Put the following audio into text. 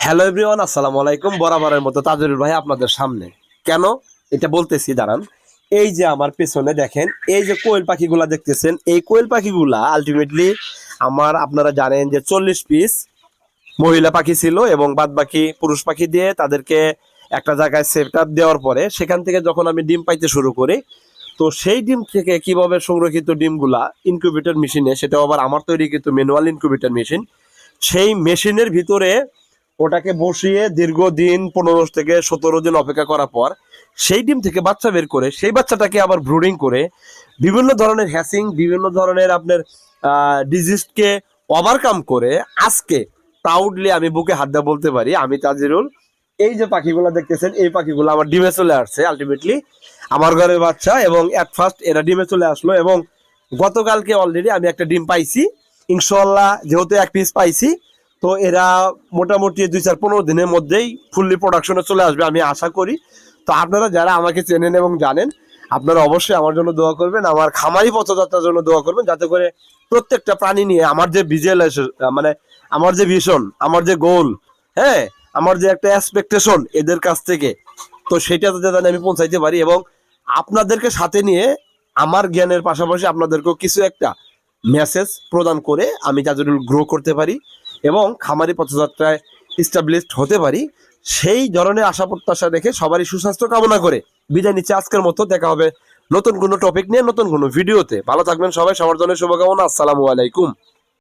Hello everyone, আসসালামু আলাইকুম। বরাবরের মতো তাজুল ভাই আপনাদের সামনে। কেন এটা বলতেছি দাঁড়ান। এই যে আমার পেছনে দেখেন, এই যে কোয়েল পাখিগুলা দেখতেছেন, এই কোয়েল পাখিগুলা আলটিমেটলি আপনারা জানেন যে 40 পিস মহিলা পাখি ছিল এবং বাদ বাকি পুরুষ পাখি দিয়ে তাদেরকে একটা জায়গায় সেট আপ দেওয়ার পরে সেখান থেকে যখন আমি ডিম পাইতে শুরু করি, তো সেই ডিম থেকে কিভাবে সংরক্ষিত ডিমগুলা ইনকিউবেটর মেশিনে, সেটাও আবার আমার তৈরি কিন্তু ম্যানুয়াল ইনকিউবেটর মেশিন, সেই মেশিনের ভিতরে ওটাকে বসিয়ে দীর্ঘদিন 15 থেকে 17 দিন অপেক্ষা করার পর সেই ডিম থেকে বাচ্চা বের করে সেই বাচ্চাটাকে আবার ব্রুডিং করে বিভিন্ন ধরনের হ্যাসিং, বিভিন্ন ধরনের আপনার ডিজিজকে ওভারকাম করে আজকে প্রাউডলি আমি বুকে হাত দিয়ে বলতে পারি, আমি তাজিরুল, এই যে পাখিগুলো দেখতেছেন এই পাখিগুলো আমার ডিমে চলে আসছে আলটিমেটলি আমার ঘরের বাচ্চা। এবং এট ফার্স্ট এরা ডিমে চলে আসলো এবং গতকালকে অলরেডি আমি একটা ডিম পাইছি ইনশাল্লাহ। যেহেতু 1 পিস পাইছি, তো এরা মোটামুটি 2-4-15 দিনের মধ্যেই ফুললি প্রোডাকশনে চলে আসবে আমি আশা করি। তো আপনারা যারা আমাকে চেনেন এবং জানেন, আপনারা অবশ্যই আমার জন্য দোয়া করবেন, আমার খামারি পথযাত্রার জন্য দোয়া করবেন, যাতে করে প্রত্যেকটা প্রাণী নিয়ে আমার যে ভিজুয়ালাইজেশন, মানে আমার যে ভিশন, আমার যে গোল, হ্যাঁ, আমার যে একটা এক্সপেকটেশন এদের কাছ থেকে, তো সেটা যাতে আমি পৌঁছাইতে পারি এবং আপনাদেরকে সাথে নিয়ে আমার জ্ঞানের পাশাপাশি আপনাদেরকেও কিছু একটা মেসেজ প্রদান করে আমি তাজুল গ্রো করতে পারি এবং খামারি পথযাত্রায় ইস্টাবলিশড হতে পারি, সেই ধরনের আশা প্রত্যাশা রেখে সবারই সুস্বাস্থ্য কামনা করে বিদায় নিচ্ছে আজকের মতো। দেখা হবে নতুন কোনো টপিক নিয়ে, নতুন কোনো ভিডিওতে। ভালো থাকবেন সবাই, সবার জন্য শুভকামনা। আসসালামু আলাইকুম।